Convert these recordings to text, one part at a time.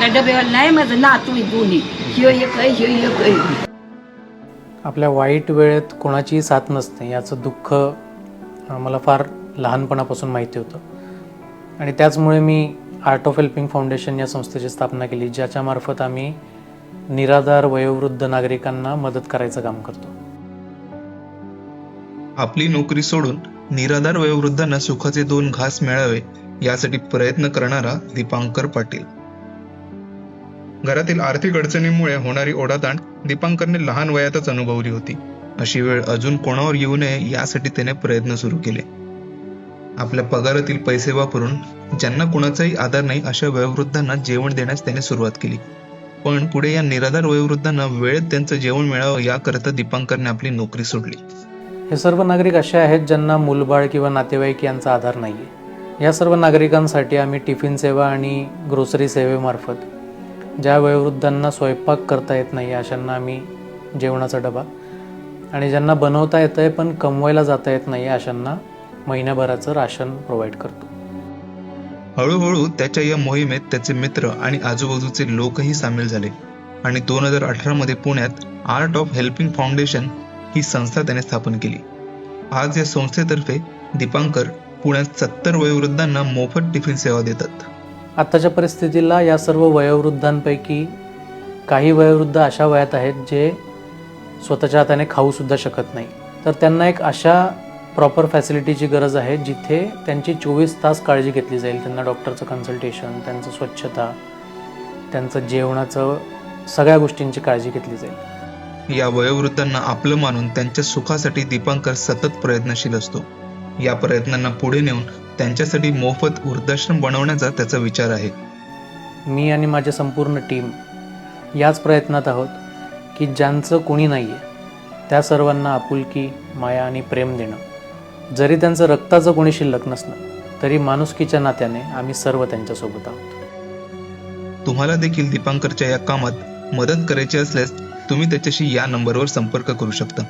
आपल्या डब्याला नाही, माझं नातू आहे दोन्ही, ह्यो एक आहे ह्यो एक आहे. आपल्या वाईट वेळेत कोणाचीही साथ नसते याचं दुःख मला फार लहानपणापासून माहिती होतं. आणि त्याचमुळे मी आर्ट ऑफ हेल्पिंग फाउंडेशन या संस्थेची स्थापना केली, ज्याच्यामार्फत आम्ही निराधार वयोवृद्ध नागरिकांना मदत करायचं काम करतो. आपली नोकरी सोडून निराधार वयोवृद्धांना सुखाचे 2 घास मिळावे यासाठी प्रयत्न करणारा दीपांकर पाटील. घरातील आर्थिक अडचणीमुळे होणारी ओढाताण दीपांकरने लहान वयातच अनुभवली होती. अशी वेळ अजून कोणावर येऊ नये यासाठी त्याने प्रयत्न सुरू केले. आपल्या पगारातील पैसे वापरून ज्यांना कुणाचाही आधार नाही अशा वयोवृद्धांना जेवण देण्यास त्याने सुरुवात केली. पण पुढे या निराधार वयोवृद्धांना वेळेत त्यांचं जेवण मिळावं याकरता दीपांकरने आपली नोकरी सोडली. हे सर्व नागरिक असे आहेत ज्यांना मूलबाळ किंवा नातेवाईक यांचा आधार नाही आहे. या सर्व नागरिकांसाठी आम्ही टिफिन सेवा आणि ग्रोसरी सेवेमार्फत ज्या वयोवृद्धांना स्वयंपाक करता येत नाही अशांना आम्ही जेवणाचा डबा, आणि ज्यांना बनवता येतं आहे पण कमवायला जाता येत नाही अशांना महिन्याभराचं राशन प्रोव्हाइड करतो. हळूहळू त्याच्या या मोहिमेत त्याचे मित्र आणि आजूबाजूचे लोकही सामील झाले आणि 2018 मध्ये पुण्यात आर्ट ऑफ हेल्पिंग फाउंडेशन ही संस्था त्याने स्थापन केली. आज या संस्थेतर्फे दीपांकर पुण्यात 70 वयोवृद्धांना मोफत टिफिन सेवा देतात. आत्ताच्या परिस्थितीला या सर्व वयोवृद्धांपैकी काही वयोवृद्ध अशा वयात आहेत जे स्वतःच्या हाताने खाऊसुद्धा शकत नाही. तर त्यांना एक अशा प्रॉपर फॅसिलिटीची गरज आहे जिथे त्यांची 24 तास काळजी घेतली जाईल. त्यांना डॉक्टरचं कन्सल्टेशन, त्यांचं स्वच्छता, त्यांचं जेवणाचं, सगळ्या गोष्टींची काळजी घेतली जाईल. या वयोवृद्धांना आपलं मानून त्यांच्या सुखासाठी दीपांकर सतत प्रयत्नशील असतो. या प्रयत्नांना पुढे नेऊन त्यांच्यासाठी मोफत वृद्धाश्रम बनवण्याचा त्याचा विचार आहे. मी आणि माझी संपूर्ण टीम याच प्रयत्नात आहोत की ज्यांचं कोणी नाही आहे त्या सर्वांना आपुलकी, माया आणि प्रेम देणं. जरी त्यांचं रक्ताचं कोणी शिल्लक नसलं तरी माणुसकीच्या नात्याने आम्ही सर्व त्यांच्यासोबत आहोत. तुम्हाला देखील दीपांकरच्या या कामात मदत करायची असल्यास तुम्ही त्याच्याशी या नंबरवर संपर्क करू शकता.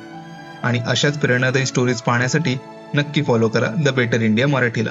आणि अशाच प्रेरणादायी स्टोरीज पाहण्यासाठी नक्की फॉलो करा द बेटर इंडिया मराठीला.